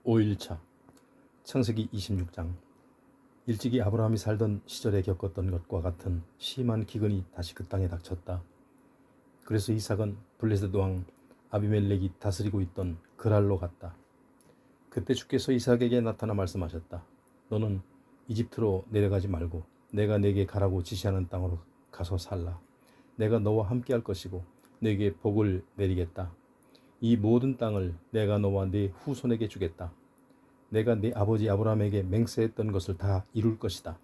5일차 창세기 26장. 일찍이 아브라함이 살던 시절에 겪었던 것과 같은 심한 기근이 다시 그 땅에 닥쳤다. 그래서 이삭은 블레셋 왕 아비멜렉이 다스리고 있던 그랄로 갔다. 그때 주께서 이삭에게 나타나 말씀하셨다. 너는 이집트로 내려가지 말고 내가 네게 가라고 지시하는 땅으로 가서 살라. 내가 너와 함께 할 것이고 네게 복을 내리겠다. 이 모든 땅을 내가 너와 네 후손에게 주겠다. 내가 네 아버지 아브라함에게 맹세했던 것을 다 이룰 것이다.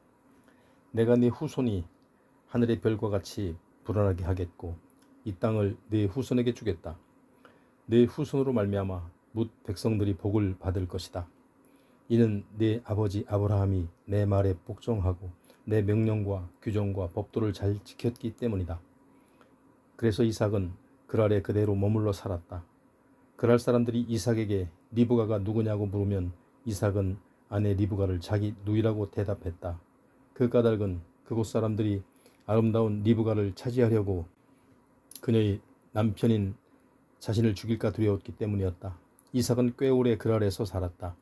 내가 네 후손이 하늘의 별과 같이 불어나게 하겠고 이 땅을 네 후손에게 주겠다. 네 후손으로 말미암아 뭇 백성들이 복을 받을 것이다. 이는 네 아버지 아브라함이 내 말에 복종하고 내 명령과 규정과 법도를 잘 지켰기 때문이다. 그래서 이삭은 그랄에 그대로 머물러 살았다. 그랄 사람들이 이삭에게 리브가가 누구냐고 물으면 이삭은 아내 리브가를 자기 누이라고 대답했다. 그 까닭은 그곳 사람들이 아름다운 리브가를 차지하려고 그녀의 남편인 자신을 죽일까 두려웠기 때문이었다. 이삭은 꽤 오래 그랄에서 살았다.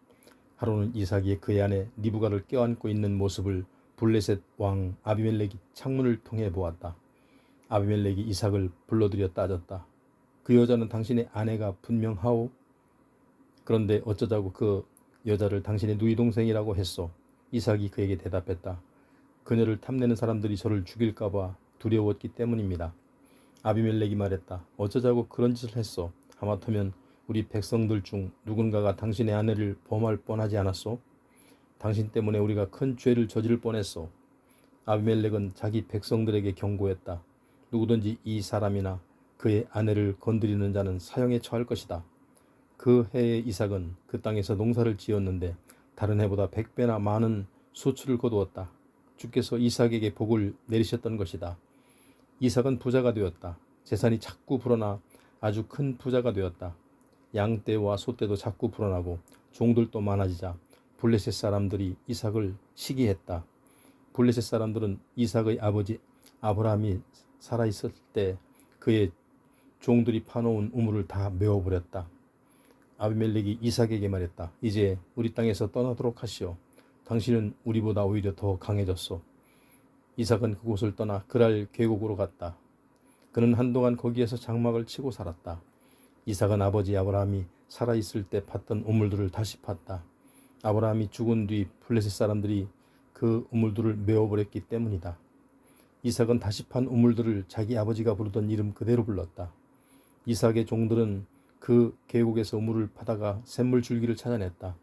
하루는 이삭이 그의 아내 리브가를 껴안고 있는 모습을 블레셋 왕 아비멜렉이 창문을 통해 보았다. 아비멜렉이 이삭을 불러들여 따졌다. 그 여자는 당신의 아내가 분명하오? 그런데 어쩌자고 그 여자를 당신의 누이 동생이라고 했소? 이삭이 그에게 대답했다. 그녀를 탐내는 사람들이 저를 죽일까봐 두려웠기 때문입니다. 아비멜렉이 말했다. 어쩌자고 그런 짓을 했소? 하마터면 우리 백성들 중 누군가가 당신의 아내를 범할 뻔하지 않았소? 당신 때문에 우리가 큰 죄를 저지를 뻔했소. 아비멜렉은 자기 백성들에게 경고했다. 누구든지 이 사람이나 그의 아내를 건드리는 자는 사형에 처할 것이다. 그 해에 이삭은 그 땅에서 농사를 지었는데 다른 해보다 100배나 많은 소출을 거두었다. 주께서 이삭에게 복을 내리셨던 것이다. 이삭은 부자가 되었다. 재산이 자꾸 불어나 아주 큰 부자가 되었다. 양떼와 소떼도 자꾸 불어나고 종들도 많아지자 블레셋 사람들이 이삭을 시기했다. 블레셋 사람들은 이삭의 아버지 아브라함이 살아있을 때 그의 종들이 파놓은 우물을 다 메워버렸다. 아비멜렉이 이삭에게 말했다. 이제 우리 땅에서 떠나도록 하시오. 당신은 우리보다 오히려 더 강해졌소. 이삭은 그곳을 떠나 그랄 계곡으로 갔다. 그는 한동안 거기에서 장막을 치고 살았다. 이삭은 아버지 아브라함이 살아있을 때 팠던 우물들을 다시 팠다. 아브라함이 죽은 뒤 블레셋 사람들이 그 우물들을 메워버렸기 때문이다. 이삭은 다시 판 우물들을 자기 아버지가 부르던 이름 그대로 불렀다. 이삭의 종들은 그 계곡에서 우물을 파다가 샘물 줄기를 찾아냈다.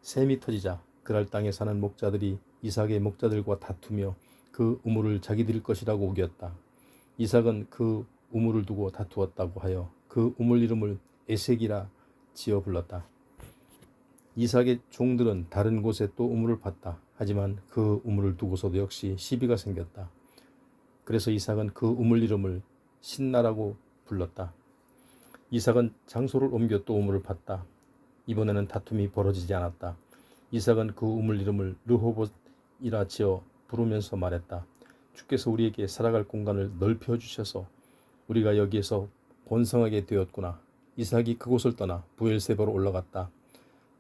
샘이 터지자 그랄 땅에 사는 목자들이 이삭의 목자들과 다투며 그 우물을 자기들 것이라고 우겼다. 이삭은 그 우물을 두고 다투었다고 하여 그 우물 이름을 에색이라 지어 불렀다. 이삭의 종들은 다른 곳에 또 우물을 팠다. 하지만 그 우물을 두고서도 역시 시비가 생겼다. 그래서 이삭은 그 우물 이름을 신나라고 불렀다. 이삭은 장소를 옮겨 또 우물을 팠다. 이번에는 다툼이 벌어지지 않았다. 이삭은 그 우물 이름을 르호봇이라 지어 부르면서 말했다. 주께서 우리에게 살아갈 공간을 넓혀주셔서 우리가 여기에서 번성하게 되었구나. 이삭이 그곳을 떠나 부엘세바로 올라갔다.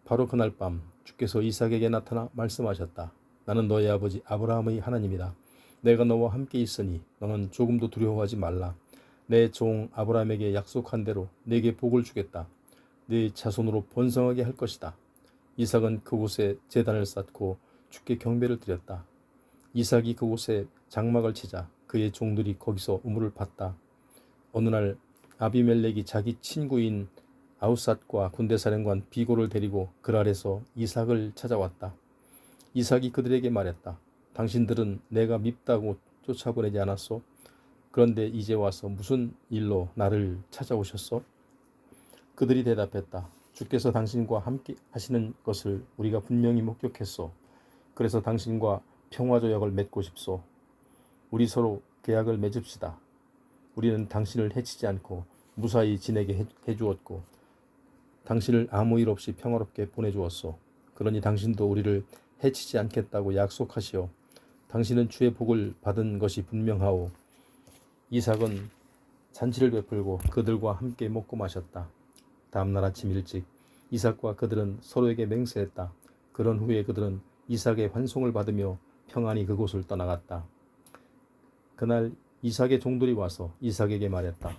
바로 그날 밤 주께서 이삭에게 나타나 말씀하셨다. 나는 너의 아버지 아브라함의 하나님이다. 내가 너와 함께 있으니 너는 조금도 두려워하지 말라. 내 종 아브라함에게 약속한 대로 네게 복을 주겠다. 네 자손으로 번성하게 할 것이다. 이삭은 그곳에 제단을 쌓고 주께 경배를 드렸다. 이삭이 그곳에 장막을 치자 그의 종들이 거기서 우물을 팠다. 어느 날 아비멜렉이 자기 친구인 아우삿과 군대사령관 비고를 데리고 그랄에서 이삭을 찾아왔다. 이삭이 그들에게 말했다. 당신들은 내가 밉다고 쫓아보내지 않았소? 그런데 이제 와서 무슨 일로 나를 찾아오셨소? 그들이 대답했다. 주께서 당신과 함께 하시는 것을 우리가 분명히 목격했소. 그래서 당신과 평화조약을 맺고 싶소. 우리 서로 계약을 맺읍시다. 우리는 당신을 해치지 않고 무사히 지내게 해주었고 당신을 아무 일 없이 평화롭게 보내주었소. 그러니 당신도 우리를 해치지 않겠다고 약속하시오. 당신은 주의 복을 받은 것이 분명하오. 이삭은 잔치를 베풀고 그들과 함께 먹고 마셨다. 다음날 아침 일찍 이삭과 그들은 서로에게 맹세했다. 그런 후에 그들은 이삭의 환송을 받으며 평안히 그곳을 떠나갔다. 그날 이삭의 종들이 와서 이삭에게 말했다.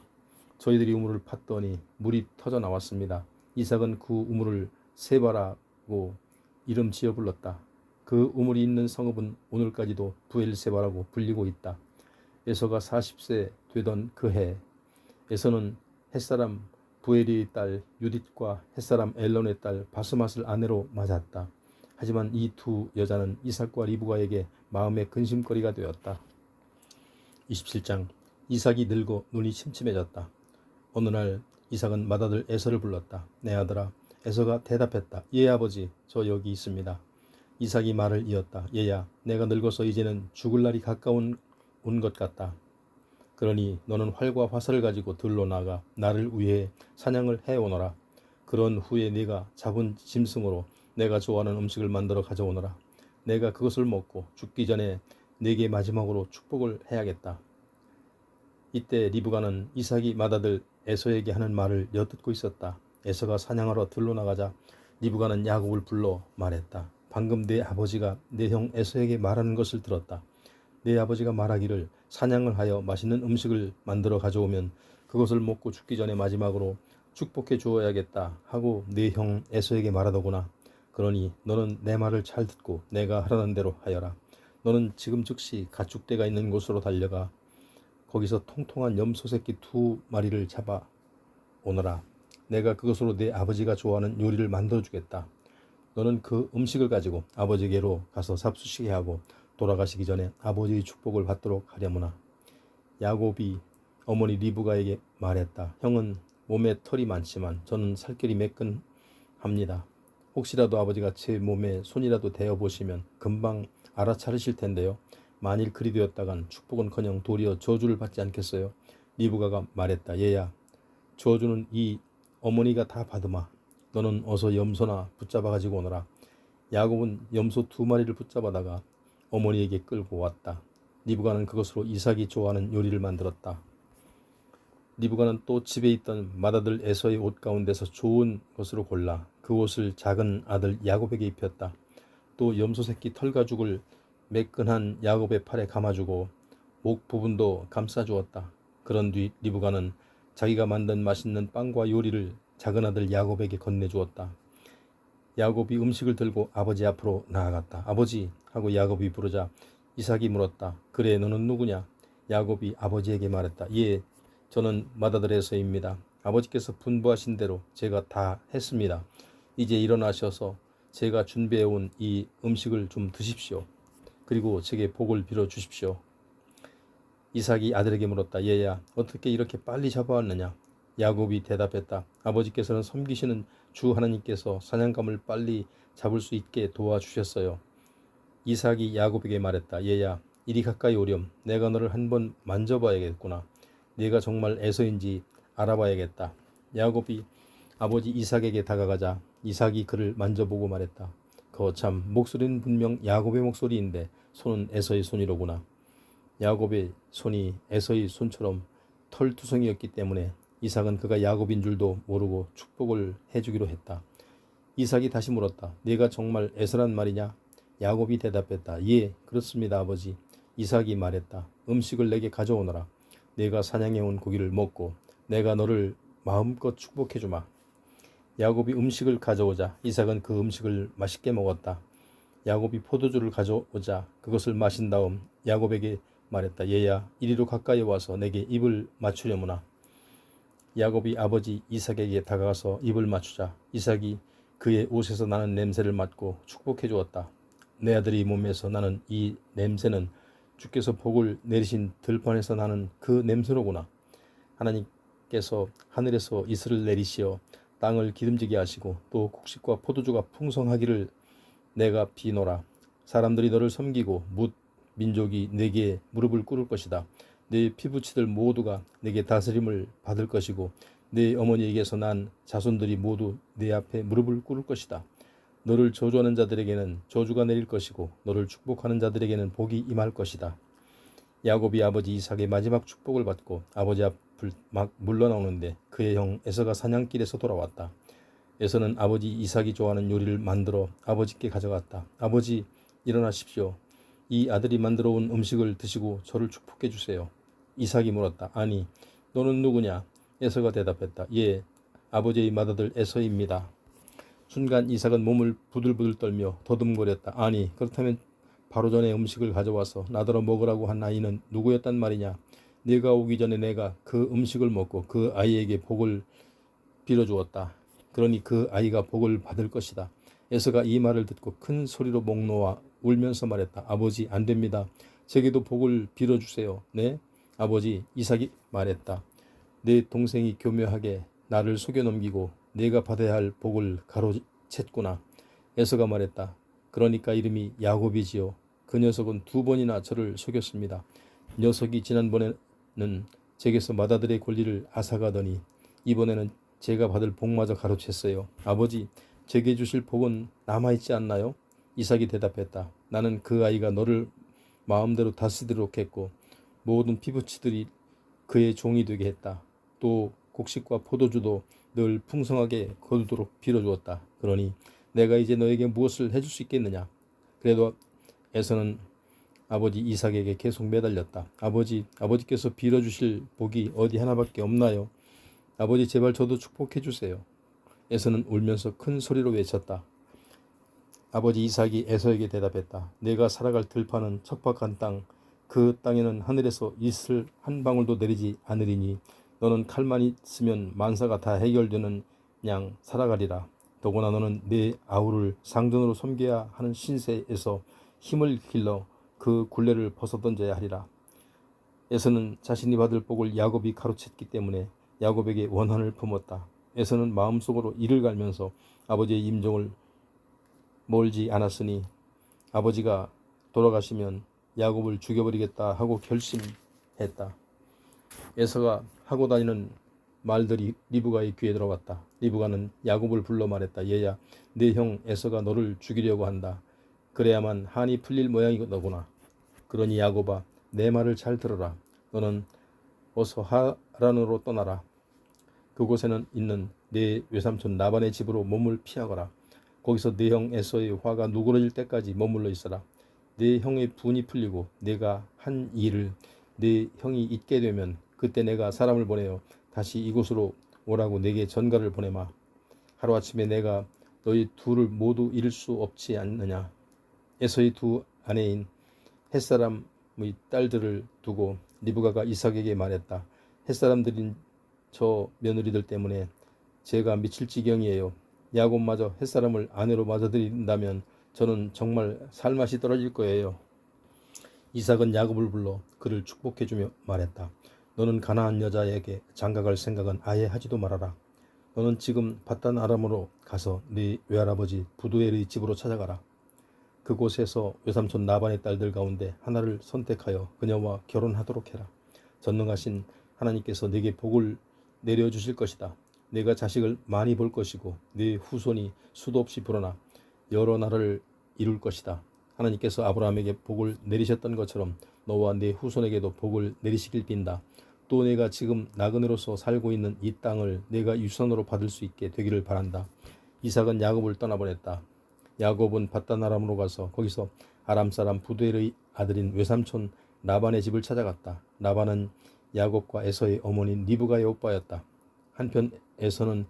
저희들이 우물을 팠더니 물이 터져 나왔습니다. 이삭은 그 우물을 세바라고 이름 지어 불렀다. 그 우물이 있는 성읍은 오늘까지도 부엘세바라고 불리고 있다. 에서가 40세 되던 그 해, 에서는 햇사람 부엘리의 딸 유딧과 햇사람 엘론의 딸 바스맛을 아내로 맞았다. 하지만 이 두 여자는 이삭과 리브가에게 마음의 근심거리가 되었다. 27장. 이삭이 늙어 눈이 침침해졌다. 어느 날 이삭은 맏아들 에서를 불렀다. 내 아들아. 에서가 대답했다. 예 아버지, 저 여기 있습니다. 이삭이 말을 이었다. 얘야, 내가 늙어서 이제는 죽을 날이 가까운 온 것 같다. 그러니 너는 활과 화살을 가지고 들로 나가 나를 위해 사냥을 해오너라. 그런 후에 네가 잡은 짐승으로 내가 좋아하는 음식을 만들어 가져오너라. 내가 그것을 먹고 죽기 전에 네게 마지막으로 축복을 해야겠다. 이때 리브가는 이삭이 맏아들 에서에게 하는 말을 엿듣고 있었다. 에서가 사냥하러 들로 나가자 리브가는 야곱을 불러 말했다. 방금 내 아버지가 내 형 에서에게 말하는 것을 들었다. 내 아버지가 말하기를 사냥을 하여 맛있는 음식을 만들어 가져오면 그것을 먹고 죽기 전에 마지막으로 축복해 주어야겠다 하고 내 형 에서에게 말하더구나. 그러니 너는 내 말을 잘 듣고 내가 하라는 대로 하여라. 너는 지금 즉시 가축대가 있는 곳으로 달려가 거기서 통통한 염소 새끼 2마리를 잡아 오너라. 내가 그것으로 내 아버지가 좋아하는 요리를 만들어 주겠다. 너는 그 음식을 가지고 아버지께로 가서 잡수시게 하고 돌아가시기 전에 아버지의 축복을 받도록 하려무나. 야곱이 어머니 리브가에게 말했다. 형은 몸에 털이 많지만 저는 살결이 매끈합니다. 혹시라도 아버지가 제 몸에 손이라도 대어 보시면 금방 알아차리실 텐데요. 만일 그리 되었다간 축복은커녕 도리어 저주를 받지 않겠어요? 리브가가 말했다. 얘야, 저주는 이 어머니가 다 받으마. 너는 어서 염소나 붙잡아 가지고 오너라. 야곱은 염소 2마리를 붙잡아다가 어머니에게 끌고 왔다. 리브가는 그것으로 이삭이 좋아하는 요리를 만들었다. 리브가는 또 집에 있던 맏아들 에서의 옷 가운데서 좋은 것으로 골라 그 옷을 작은 아들 야곱에게 입혔다. 또 염소 새끼 털가죽을 매끈한 야곱의 팔에 감아주고 목 부분도 감싸주었다. 그런 뒤 리브가는 자기가 만든 맛있는 빵과 요리를 작은 아들 야곱에게 건네주었다. 야곱이 음식을 들고 아버지 앞으로 나아갔다. 아버지 하고 야곱이 부르자 이삭이 물었다. 그래, 너는 누구냐? 야곱이 아버지에게 말했다. 예, 저는 맏아들 에서입니다. 아버지께서 분부하신 대로 제가 다 했습니다. 이제 일어나셔서 제가 준비해온 이 음식을 좀 드십시오. 그리고 제게 복을 빌어 주십시오. 이삭이 아들에게 물었다. 얘야, 어떻게 이렇게 빨리 잡아왔느냐? 야곱이 대답했다. 아버지께서는 섬기시는 주 하나님께서 사냥감을 빨리 잡을 수 있게 도와주셨어요. 이삭이 야곱에게 말했다. 얘야, 이리 가까이 오렴. 내가 너를 한번 만져봐야겠구나. 네가 정말 에서인지 알아봐야겠다. 야곱이 아버지 이삭에게 다가가자 이삭이 그를 만져보고 말했다. 거참, 목소리는 분명 야곱의 목소리인데 손은 에서의 손이로구나. 야곱의 손이 에서의 손처럼 털투성이었기 때문에 이삭은 그가 야곱인 줄도 모르고 축복을 해주기로 했다. 이삭이 다시 물었다. 네가 정말 에서란 말이냐? 야곱이 대답했다. 예, 그렇습니다, 아버지. 이삭이 말했다. 음식을 내게 가져오너라. 네가 사냥해온 고기를 먹고 내가 너를 마음껏 축복해주마. 야곱이 음식을 가져오자 이삭은 그 음식을 맛있게 먹었다. 야곱이 포도주를 가져오자 그것을 마신 다음 야곱에게 말했다. 얘야, 이리로 가까이 와서 내게 입을 맞추려무나. 야곱이 아버지 이삭에게 다가가서 입을 맞추자 이삭이 그의 옷에서 나는 냄새를 맡고 축복해 주었다. 내 아들이 몸에서 나는 이 냄새는 주께서 복을 내리신 들판에서 나는 그 냄새로구나. 하나님께서 하늘에서 이슬을 내리시어 땅을 기름지게 하시고 또 곡식과 포도주가 풍성하기를 내가 비노라. 사람들이 너를 섬기고 뭇 민족이 내게 무릎을 꿇을 것이다. 내 피부치들 모두가 내게 다스림을 받을 것이고 내 어머니에게서 난 자손들이 모두 내 앞에 무릎을 꿇을 것이다. 너를 저주하는 자들에게는 저주가 내릴 것이고 너를 축복하는 자들에게는 복이 임할 것이다. 야곱이 아버지 이삭의 마지막 축복을 받고 아버지 앞을 막 물러나오는데 그의 형 에서가 사냥길에서 돌아왔다. 에서는 아버지 이삭이 좋아하는 요리를 만들어 아버지께 가져갔다. 아버지, 일어나십시오. 이 아들이 만들어 온 음식을 드시고 저를 축복해 주세요. 이삭이 물었다. 아니, 너는 누구냐? 에서가 대답했다. 예, 아버지의 맏아들 에서입니다. 순간 이삭은 몸을 부들부들 떨며 더듬거렸다. 아니, 그렇다면 바로 전에 음식을 가져와서 나더러 먹으라고 한 아이는 누구였단 말이냐? 네가 오기 전에 내가 그 음식을 먹고 그 아이에게 복을 빌어주었다. 그러니 그 아이가 복을 받을 것이다. 에서가 이 말을 듣고 큰 소리로 목 놓아 울면서 말했다. 아버지, 안 됩니다. 제게도 복을 빌어주세요. 네? 아버지, 이삭이 말했다. 내 동생이 교묘하게 나를 속여 넘기고 내가 받아야 할 복을 가로챘구나. 에서가 말했다. 그러니까 이름이 야곱이지요. 그 녀석은 2번이나 저를 속였습니다. 녀석이 지난번에는 제게서 맏아들의 권리를 앗아가더니 이번에는 제가 받을 복마저 가로챘어요. 아버지, 제게 주실 복은 남아있지 않나요? 이삭이 대답했다. 나는 그 아이가 너를 마음대로 다스리도록 했고 모든 피부치들이 그의 종이 되게 했다. 또 곡식과 포도주도 늘 풍성하게 거두도록 빌어주었다. 그러니 내가 이제 너에게 무엇을 해줄 수 있겠느냐? 그래도 에서는 아버지 이삭에게 계속 매달렸다. 아버지께서 빌어주실 복이 어디 하나밖에 없나요? 아버지, 제발 저도 축복해 주세요. 에서는 울면서 큰 소리로 외쳤다. 아버지 이삭이 에서에게 대답했다. 내가 살아갈 들판은 척박한 땅, 그 땅에는 하늘에서 이슬 한 방울도 내리지 않으리니 너는 칼만 있으면 만사가 다 해결되는 양 살아가리라. 더구나 너는 내 아우를 상전으로 섬겨야 하는 신세에서 힘을 길러 그 굴레를 벗어던져야 하리라. 에서는 자신이 받을 복을 야곱이 가로챘기 때문에 야곱에게 원한을 품었다. 에서는 마음속으로 이를 갈면서 아버지의 임종을 몰지 않았으니 아버지가 돌아가시면 야곱을 죽여버리겠다 하고 결심했다. 에서가 하고 다니는 말들이 리브가의 귀에 들어갔다. 리브가는 야곱을 불러 말했다. 얘야, 내 형 에서가 너를 죽이려고 한다. 그래야만 한이 풀릴 모양이더구나. 그러니 야곱아, 내 말을 잘 들어라. 너는 어서 하란으로 떠나라. 그곳에는 있는 내 외삼촌 라반의 집으로 몸을 피하거라. 거기서 내 형 에서의 화가 누그러질 때까지 머물러 있어라. 내 형의 분이 풀리고 내가 한 일을 내 형이 잊게 되면 그때 내가 사람을 보내어 다시 이곳으로 오라고 내게 전가를 보내마. 하루아침에 내가 너희 둘을 모두 잃을 수 없지 않느냐. 에서의 2 아내인 햇사람의 딸들을 두고 리브가가 이삭에게 말했다. 햇사람들인 저 며느리들 때문에 제가 미칠 지경이에요. 야곱마저 햇사람을 아내로 맞아들인다면 저는 정말 살맛이 떨어질 거예요. 이삭은 야곱을 불러 그를 축복해주며 말했다. 너는 가나안 여자에게 장가갈 생각은 아예 하지도 말아라. 너는 지금 밧단 아람으로 가서 네 외할아버지 부두엘의 집으로 찾아가라. 그곳에서 외삼촌 라반의 딸들 가운데 하나를 선택하여 그녀와 결혼하도록 해라. 전능하신 하나님께서 네게 복을 내려주실 것이다. 네가 자식을 많이 볼 것이고 네 후손이 수도 없이 불어나 여러 나라를 이룰 것이다. 하나님께서 아브라함에게 복을 내리셨던 것처럼 너와 네 후손에게도 복을 내리시길 빈다. 또 내가 지금 나그네로서 살고 있는 이 땅을 내가 유산으로 받을 수 있게 되기를 바란다. 이삭은 야곱을 떠나보냈다. 야곱은 밧단 아람으로 가서 거기서 아람 사람 부두엘의 아들인 외삼촌 라반의 집을 찾아갔다. 라반은 야곱과 에서의 어머니 리브가의 오빠였다. 한편 에서는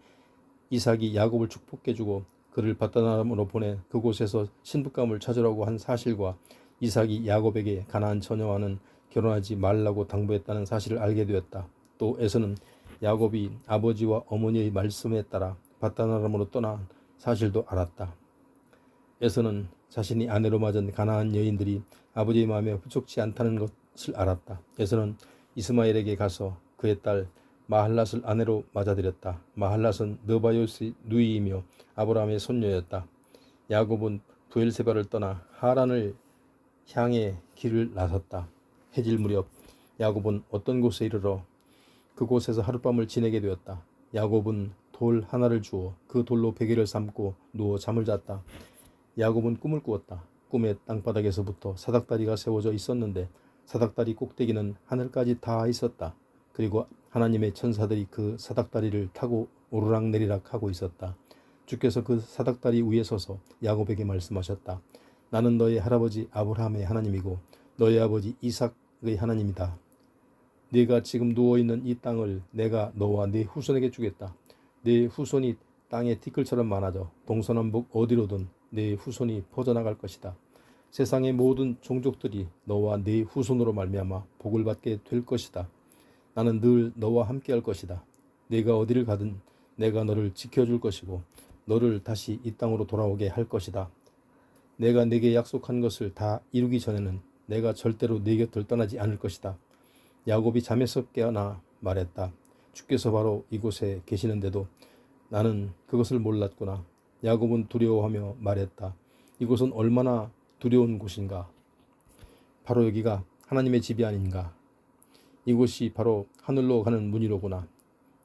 이삭이 야곱을 축복해주고 그를 밧단 아람으로 보내 그곳에서 신부감을 찾으라고 한 사실과 이삭이 야곱에게 가나안 처녀와는 결혼하지 말라고 당부했다는 사실을 알게 되었다. 또 에서는 야곱이 아버지와 어머니의 말씀에 따라 밧단 아람으로 떠난 사실도 알았다. 에서는 자신이 아내로 맞은 가나안 여인들이 아버지의 마음에 흡족치 않다는 것을 알았다. 에서는 이스마엘에게 가서 그의 딸 마할랏을 아내로 맞아들였다. 마할랏은 느바요스의 누이이며 아브라함의 손녀였다. 야곱은 부엘세바를 떠나 하란을 향해 길을 나섰다. 해질 무렵 야곱은 어떤 곳에 이르러 그곳에서 하룻밤을 지내게 되었다. 야곱은 돌 하나를 주어 그 돌로 베개를 삼고 누워 잠을 잤다. 야곱은 꿈을 꾸었다. 꿈의 땅바닥에서부터 사닥다리가 세워져 있었는데 사닥다리 꼭대기는 하늘까지 닿아 있었다. 그리고 하나님의 천사들이 그 사닥다리를 타고 오르락내리락 하고 있었다. 주께서 그 사닥다리 위에 서서 야곱에게 말씀하셨다. 나는 너의 할아버지 아브라함의 하나님이고 너의 아버지 이삭의 하나님이다. 네가 지금 누워있는 이 땅을 내가 너와 네 후손에게 주겠다. 네 후손이 땅의 티끌처럼 많아져 동서남북 어디로든 네 후손이 퍼져나갈 것이다. 세상의 모든 종족들이 너와 네 후손으로 말미암아 복을 받게 될 것이다. 나는 늘 너와 함께할 것이다. 네가 어디를 가든 내가 너를 지켜줄 것이고 너를 다시 이 땅으로 돌아오게 할 것이다. 내가 네게 약속한 것을 다 이루기 전에는 내가 절대로 네 곁을 떠나지 않을 것이다. 야곱이 잠에서 깨어나 말했다. 주께서 바로 이곳에 계시는데도 나는 그것을 몰랐구나. 야곱은 두려워하며 말했다. 이곳은 얼마나 두려운 곳인가. 바로 여기가 하나님의 집이 아닌가. 이곳이 바로 하늘로 가는 문이로구나.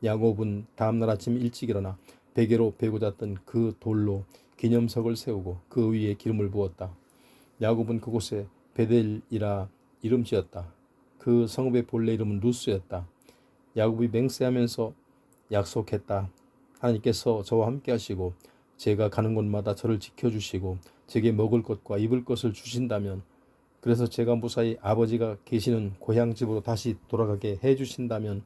야곱은 다음날 아침 일찍 일어나 베개로 베고 잤던 그 돌로 기념석을 세우고 그 위에 기름을 부었다. 야곱은 그곳에 베델이라 이름 지었다. 그 성읍의 본래 이름은 루스였다. 야곱이 맹세하면서 약속했다. 하나님께서 저와 함께 하시고 제가 가는 곳마다 저를 지켜주시고 제게 먹을 것과 입을 것을 주신다면, 그래서 제가 무사히 아버지가 계시는 고향 집으로 다시 돌아가게 해주신다면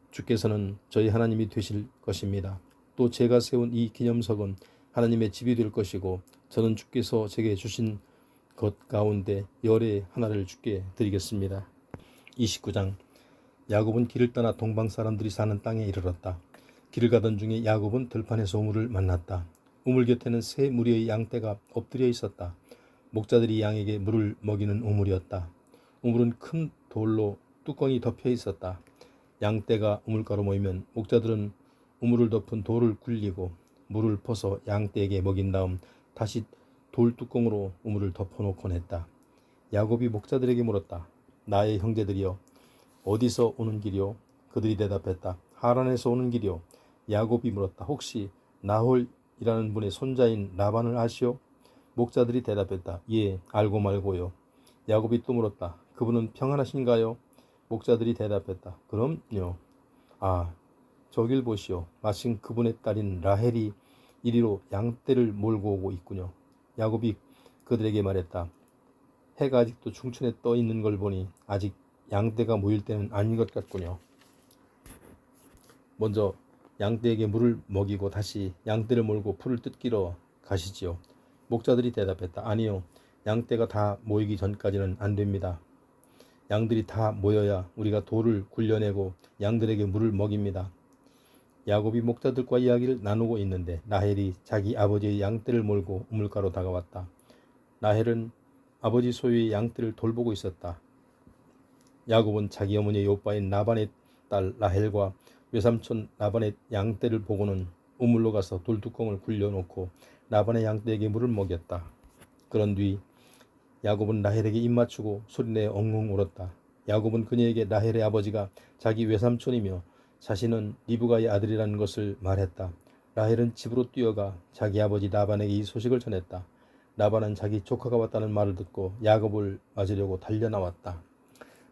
주께서는 저희 하나님이 되실 것입니다. 또 제가 세운 이 기념석은 하나님의 집이 될 것이고 저는 주께서 제게 주신 것 가운데 열의 하나를 주께 드리겠습니다. 29장. 야곱은 길을 떠나 동방 사람들이 사는 땅에 이르렀다. 길을 가던 중에 야곱은 들판에서 우물을 만났다. 우물 곁에는 세 무리의 양떼가 엎드려 있었다. 목자들이 양에게 물을 먹이는 우물이었다. 우물은 큰 돌로 뚜껑이 덮여 있었다. 양떼가 우물가로 모이면 목자들은 우물을 덮은 돌을 굴리고 물을 퍼서 양떼에게 먹인 다음 다시 돌 뚜껑으로 우물을 덮어놓곤 했다. 야곱이 목자들에게 물었다. 나의 형제들이여, 어디서 오는 길이요? 그들이 대답했다. 하란에서 오는 길이요. 야곱이 물었다. 혹시 나홀이라는 분의 손자인 라반을 아시오? 목자들이 대답했다. 예, 알고 말고요. 야곱이 또 물었다. 그분은 평안하신가요? 목자들이 대답했다. 그럼요. 아, 저길 보시오. 마침 그분의 딸인 라헬이 이리로 양떼를 몰고 오고 있군요. 야곱이 그들에게 말했다. 해가 아직도 중천에 떠 있는 걸 보니 아직 양떼가 모일 때는 아닌 것 같군요. 먼저 양떼에게 물을 먹이고 다시 양떼를 몰고 풀을 뜯기러 가시지요. 목자들이 대답했다. 아니요. 양떼가 다 모이기 전까지는 안 됩니다. 양들이 다 모여야 우리가 돌을 굴려내고 양들에게 물을 먹입니다. 야곱이 목자들과 이야기를 나누고 있는데 라헬이 자기 아버지의 양떼를 몰고 우물가로 다가왔다. 라헬은 아버지 소유의 양떼를 돌보고 있었다. 야곱은 자기 어머니의 오빠인 라반의 딸 라헬과 외삼촌 라반의 양떼를 보고는 우물로 가서 돌뚜껑을 굴려놓고 라반의 양떼에게 물을 먹였다. 그런 뒤 야곱은 라헬에게 입맞추고 소리내어 엉엉 울었다. 야곱은 그녀에게 라헬의 아버지가 자기 외삼촌이며 자신은 리브가의 아들이라는 것을 말했다. 라헬은 집으로 뛰어가 자기 아버지 라반에게 이 소식을 전했다. 라반은 자기 조카가 왔다는 말을 듣고 야곱을 맞으려고 달려나왔다.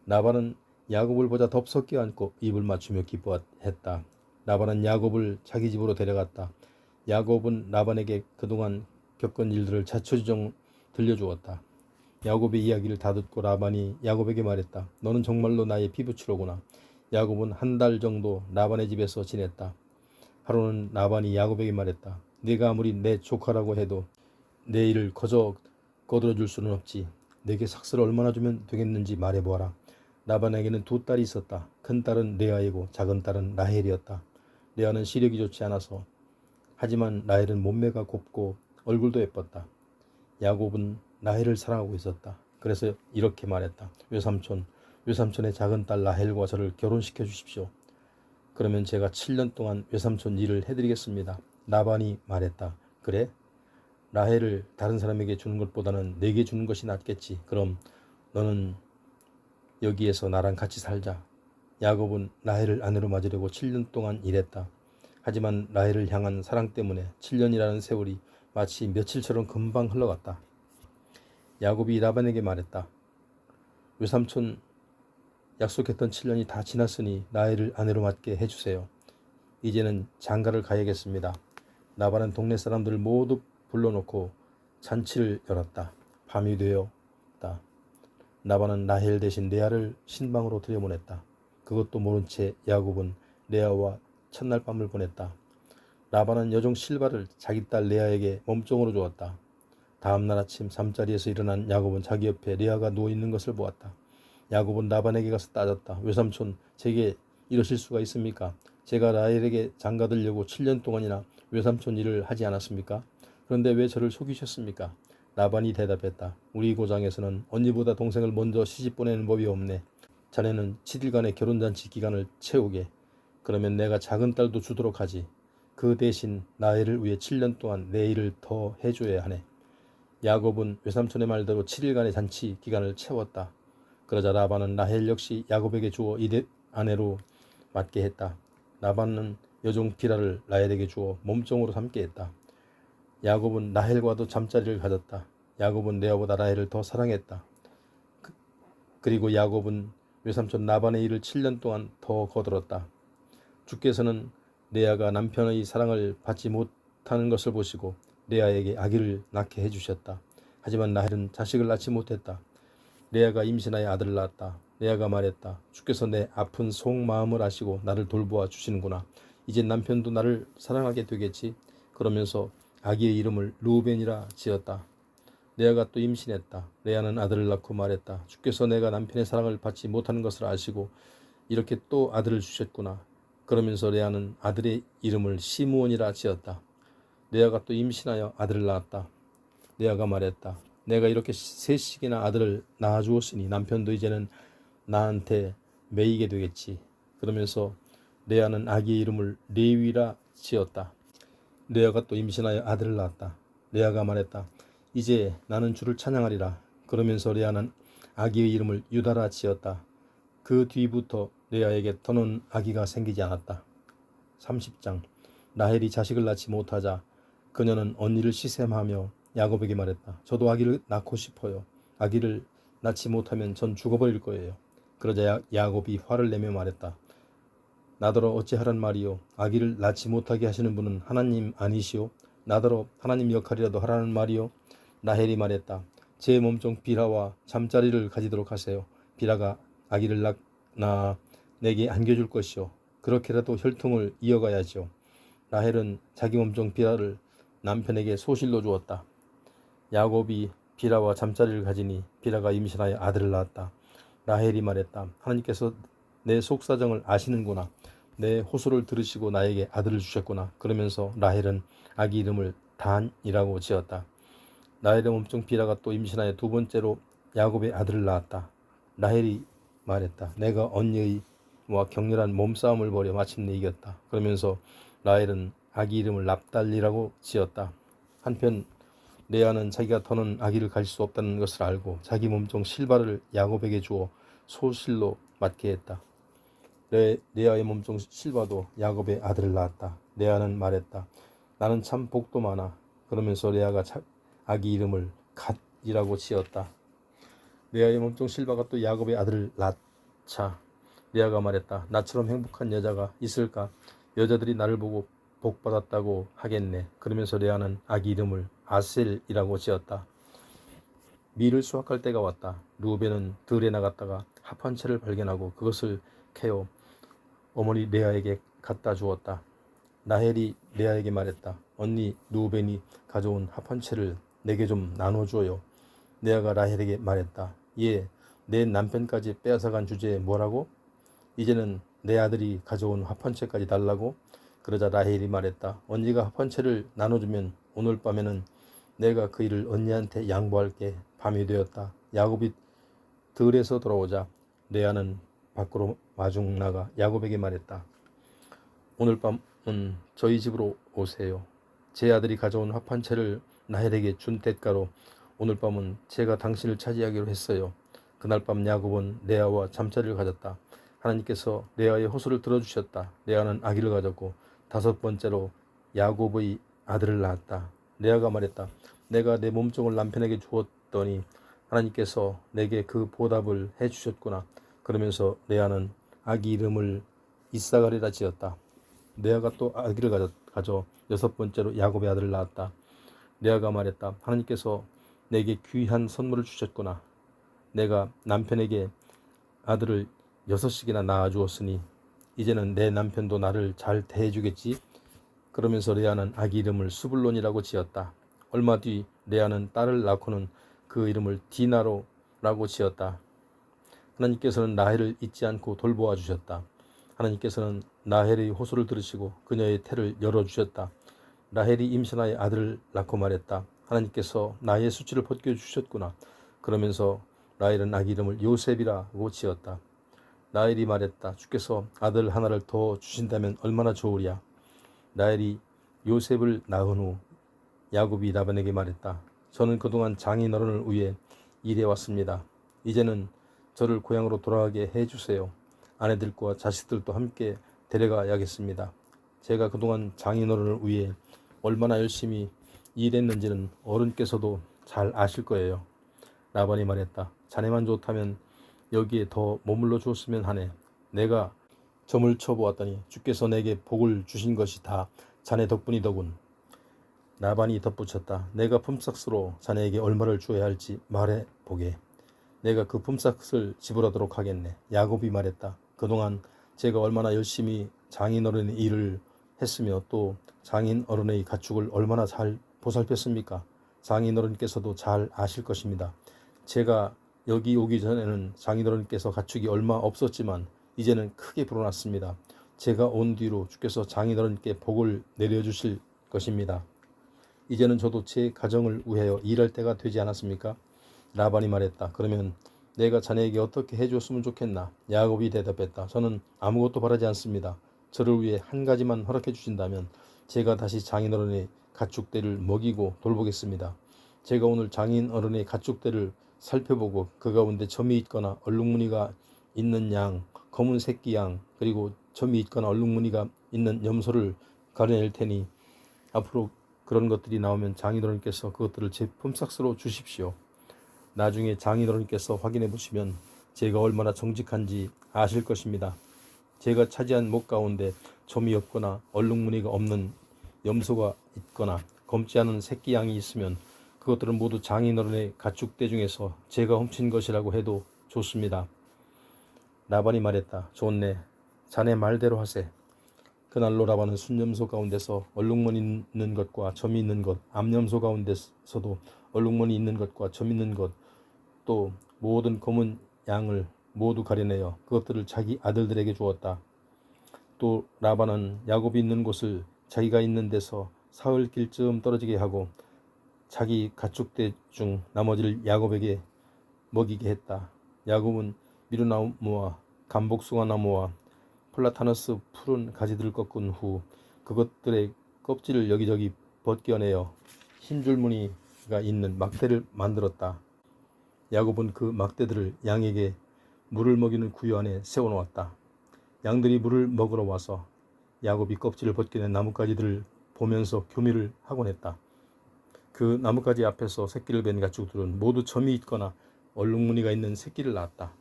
라반은 야곱을 보자 덥석 껴안고 입을 맞추며 기뻐했다. 라반은 야곱을 자기 집으로 데려갔다. 야곱은 라반에게 그동안 겪은 일들을 자초지종 들려주었다. 야곱의 이야기를 다 듣고 라반이 야곱에게 말했다. 너는 정말로 나의 피부치로구나. 야곱은 한 달 정도 라반의 집에서 지냈다. 하루는 라반이 야곱에게 말했다. 네가 아무리 내 조카라고 해도 내 일을 거저 거들어줄 수는 없지. 내게 삭슬을 얼마나 주면 되겠는지 말해보아라. 라반에게는 두 딸이 있었다. 큰 딸은 레아이고 작은 딸은 라헬이었다. 레아는 시력이 좋지 않아서, 하지만 라헬은 몸매가 곱고 얼굴도 예뻤다. 야곱은 라헬을 사랑하고 있었다. 그래서 이렇게 말했다. 외삼촌의 작은 딸 라헬과 저를 결혼시켜 주십시오. 그러면 제가 7년 동안 외삼촌 일을 해드리겠습니다. 라반이 말했다. 그래? 라헬을 다른 사람에게 주는 것보다는 내게 주는 것이 낫겠지. 그럼 너는 여기에서 나랑 같이 살자. 야곱은 라헬을 아내로 맞으려고 7년 동안 일했다. 하지만 라헬을 향한 사랑 때문에 7년이라는 세월이 마치 며칠처럼 금방 흘러갔다. 야곱이 라반에게 말했다. 외삼촌 약속했던 7년이 다 지났으니 라헬을 아내로 맞게 해주세요. 이제는 장가를 가야겠습니다. 라반은 동네 사람들을 모두 불러놓고 잔치를 열었다. 밤이 되었다. 라반은 라헬 대신 레아를 신방으로 들여보냈다. 그것도 모른 채 야곱은 레아와 첫날 밤을 보냈다. 라반은 여종 실바를 자기 딸 레아에게 몸종으로 주었다. 다음날 아침 잠자리에서 일어난 야곱은 자기 옆에 레아가 누워있는 것을 보았다. 야곱은 라반에게 가서 따졌다. 외삼촌, 제게 이러실 수가 있습니까? 제가 라헬에게 장가들려고 7년 동안이나 외삼촌 일을 하지 않았습니까? 그런데 왜 저를 속이셨습니까? 라반이 대답했다. 우리 고장에서는 언니보다 동생을 먼저 시집 보내는 법이 없네. 자네는 7일간의 결혼잔치 기간을 채우게. 그러면 내가 작은 딸도 주도록 하지. 그 대신 라헬을 위해 7년 동안 내 일을 더 해줘야 하네. 야곱은 외삼촌의 말대로 7일간의 잔치 기간을 채웠다. 그러자 라반은 라헬 역시 야곱에게 주어 이대 아내로 맡게 했다. 라반은 여종 비라를 라헬에게 주어 몸종으로 삼게 했다. 야곱은 라헬과도 잠자리를 가졌다. 야곱은 레아보다 라헬을 더 사랑했다. 그리고 야곱은 외삼촌 라반의 일을 7년 동안 더 거들었다. 주께서는 레아가 남편의 사랑을 받지 못하는 것을 보시고 레아에게 아기를 낳게 해주셨다. 하지만 라헬은 자식을 낳지 못했다. 레아가 임신하여 아들을 낳았다. 레아가 말했다. 주께서 내 아픈 속마음을 아시고 나를 돌보아 주시는구나. 이제 남편도 나를 사랑하게 되겠지. 그러면서 아기의 이름을 루벤이라 지었다. 레아가 또 임신했다. 레아는 아들을 낳고 말했다. 주께서 내가 남편의 사랑을 받지 못하는 것을 아시고 이렇게 또 아들을 주셨구나. 그러면서 레아는 아들의 이름을 시므온이라 지었다. 레아가 또 임신하여 아들을 낳았다. 레아가 말했다. 내가 이렇게 셋씩이나 아들을 낳아주었으니 남편도 이제는 나한테 매이게 되겠지. 그러면서 레아는 아기의 이름을 레위라 지었다. 레아가 또 임신하여 아들을 낳았다. 레아가 말했다. 이제 나는 주를 찬양하리라. 그러면서 레아는 아기의 이름을 유다라 지었다. 그 뒤부터 레아에게 더는 아기가 생기지 않았다. 30장. 라헬이 자식을 낳지 못하자 그녀는 언니를 시샘하며 야곱에게 말했다. 저도 아기를 낳고 싶어요. 아기를 낳지 못하면 전 죽어버릴 거예요. 그러자 야곱이 화를 내며 말했다. 나더러 어찌하란 말이요. 아기를 낳지 못하게 하시는 분은 하나님 아니시오. 나더러 하나님 역할이라도 하라는 말이요. 라헬이 말했다. 제 몸종 비라와 잠자리를 가지도록 하세요. 비라가 아기를 낳아 내게 안겨줄 것이요. 그렇게라도 혈통을 이어가야죠. 라헬은 자기 몸종 비라를 남편에게 소실로 주었다. 야곱이 비라와 잠자리를 가지니 비라가 임신하여 아들을 낳았다. 라헬이 말했다. 하나님께서 내 속사정을 아시는구나. 내 호소를 들으시고 나에게 아들을 주셨구나. 그러면서 라헬은 아기 이름을 단이라고 지었다. 라헬의 몸종 비라가 또 임신하여 두 번째로 야곱의 아들을 낳았다. 라헬이 말했다. 내가 언니와 격렬한 몸싸움을 벌여 마침내 이겼다. 그러면서 라헬은 아기 이름을 납달리라고 지었다. 한편 레아는 자기가 더는 아기를 가질 수 없다는 것을 알고 자기 몸종 실바를 야곱에게 주어 소실로 맡게 했다. 레아의 몸종 실바도 야곱의 아들을 낳았다. 레아는 말했다. 나는 참 복도 많아. 그러면서 레아가 아기 이름을 갓이라고 지었다. 레아의 몸종 실바가 또 야곱의 아들을 낳자 레아가 말했다. 나처럼 행복한 여자가 있을까? 여자들이 나를 보고 복받았다고 하겠네. 그러면서 레아는 아기 이름을 아셀이라고 지었다. 밀을 수확할 때가 왔다. 루벤은 들에 나갔다가 합한 채를 발견하고 그것을 캐어 어머니 레아에게 갖다 주었다. 라헬이 레아에게 말했다. 언니 루벤이 가져온 합한 채를 내게 좀 나눠줘요. 레아가 라헬에게 말했다. 예, 내 남편까지 빼앗아간 주제에 뭐라고? 이제는 내 아들이 가져온 합한 채까지 달라고? 그러자 라헬이 말했다. 언니가 합한 채를 나눠주면 오늘 밤에는 내가 그 일을 언니한테 양보할게. 밤이 되었다. 야곱이 들에서 돌아오자 레아는 밖으로 마중 나가 야곱에게 말했다. 오늘 밤은 저희 집으로 오세요. 제 아들이 가져온 합한 채를 라헬에게 준 대가로 오늘 밤은 제가 당신을 차지하기로 했어요. 그날 밤 야곱은 레아와 잠자리를 가졌다. 하나님께서 레아의 호소를 들어주셨다. 레아는 아기를 가졌고 다섯 번째로 야곱의 아들을 낳았다. 레아가 말했다. 내가 내 몸종을 남편에게 주었더니 하나님께서 내게 그 보답을 해주셨구나. 그러면서 레아는 아기 이름을 이사가리라 지었다. 레아가 또 아기를 가져 여섯 번째로 야곱의 아들을 낳았다. 레아가 말했다. 하나님께서 내게 귀한 선물을 주셨구나. 내가 남편에게 아들을 6씩이나 낳아주었으니 이제는 내 남편도 나를 잘 대해주겠지. 그러면서 레아는 아기 이름을 스불론이라고 지었다. 얼마 뒤 레아는 딸을 낳고는 그 이름을 디나로라고 지었다. 하나님께서는 라헬을 잊지 않고 돌보아 주셨다. 하나님께서는 라헬의 호소를 들으시고 그녀의 태를 열어주셨다. 라헬이 임신하여 아들을 낳고 말했다. 하나님께서 나의 수치를 벗겨주셨구나. 그러면서 라헬은 아기 이름을 요셉이라고 지었다. 라헬이 말했다. 주께서 아들 하나를 더 주신다면 얼마나 좋으랴. 라헬이 요셉을 낳은 후 야곱이 라반에게 말했다. 저는 그동안 장인어른을 위해 일해왔습니다. 이제는 저를 고향으로 돌아가게 해주세요. 아내들과 자식들도 함께 데려가야겠습니다. 제가 그동안 장인어른을 위해 얼마나 열심히 일했는지는 어른께서도 잘 아실 거예요. 라반이 말했다. 자네만 좋다면 여기에 더 머물러 주었으면 하네. 내가 점을 쳐보았더니 주께서 내게 복을 주신 것이 다 자네 덕분이더군. 라반이 덧붙였다. 내가 품삯으로 자네에게 얼마를 주어야 할지 말해보게. 내가 그 품삯을 지불하도록 하겠네. 야곱이 말했다. 그동안 제가 얼마나 열심히 장인어른의 일을 했으며 또 장인어른의 가축을 얼마나 잘 보살폈습니까? 장인어른께서도 잘 아실 것입니다. 제가 여기 오기 전에는 장인어른께서 가축이 얼마 없었지만 이제는 크게 불어났습니다. 제가 온 뒤로 주께서 장인어른께 복을 내려주실 것입니다. 이제는 저도 제 가정을 위하여 일할 때가 되지 않았습니까? 라반이 말했다. 그러면 내가 자네에게 어떻게 해줬으면 좋겠나? 야곱이 대답했다. 저는 아무것도 바라지 않습니다. 저를 위해 한 가지만 허락해 주신다면 제가 다시 장인어른의 가축들을 먹이고 돌보겠습니다. 제가 오늘 장인어른의 가축들을 살펴보고 그 가운데 점이 있거나 얼룩무늬가 있는 양, 검은 새끼 양, 그리고 점이 있거나 얼룩무늬가 있는 염소를 가려낼 테니 앞으로 그런 것들이 나오면 장인어른께서 그것들을 제 품삯으로 주십시오. 나중에 장인어른께서 확인해 보시면 제가 얼마나 정직한지 아실 것입니다. 제가 차지한 목 가운데 점이 없거나 얼룩무늬가 없는 염소가 있거나 검지 않은 새끼 양이 있으면 그것들은 모두 장인어른의 가축대 중에서 제가 훔친 것이라고 해도 좋습니다. 라반이 말했다. 좋네. 자네 말대로 하세. 그날로 라반은 순염소 가운데서 얼룩무늬 있는 것과 점이 있는 것, 암염소 가운데서도 얼룩무늬 있는 것과 점 있는 것, 또 모든 검은 양을 모두 가려내어 그것들을 자기 아들들에게 주었다. 또 라반은 야곱이 있는 곳을 자기가 있는 데서 사흘 길쯤 떨어지게 하고 자기 가축대 중 나머지를 야곱에게 먹이게 했다. 야곱은 미루나무와 감복숭아 나무와 플라타너스 푸른 가지들을 꺾은 후 그것들의 껍질을 여기저기 벗겨내어 흰 줄무늬가 있는 막대를 만들었다. 야곱은 그 막대들을 양에게 물을 먹이는 구유 안에 세워놓았다. 양들이 물을 먹으러 와서 야곱이 껍질을 벗겨낸 나뭇가지들을 보면서 교미를 하곤 했다. 그 나뭇가지 앞에서 새끼를 뵌 가축들은 모두 점이 있거나 얼룩무늬가 있는 새끼를 낳았다.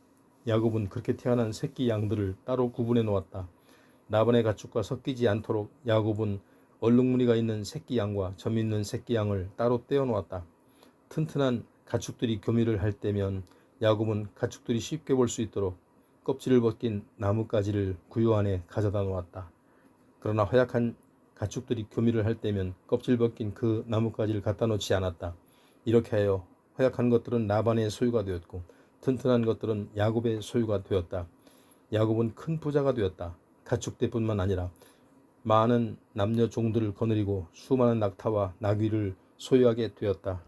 야곱은 그렇게 태어난 새끼 양들을 따로 구분해 놓았다. 라반의 가축과 섞이지 않도록 야곱은 얼룩무늬가 있는 새끼 양과 점 있는 새끼 양을 따로 떼어 놓았다. 튼튼한 가축들이 교미를 할 때면 야곱은 가축들이 쉽게 볼 수 있도록 껍질을 벗긴 나뭇가지를 구유 안에 가져다 놓았다. 그러나 허약한 가축들이 교미를 할 때면 껍질 벗긴 그 나뭇가지를 갖다 놓지 않았다. 이렇게 하여 허약한 것들은 라반의 소유가 되었고 튼튼한 것들은 야곱의 소유가 되었다. 야곱은 큰 부자가 되었다. 가축대뿐만 아니라 많은 남녀 종들을 거느리고 수많은 낙타와 나귀를 소유하게 되었다.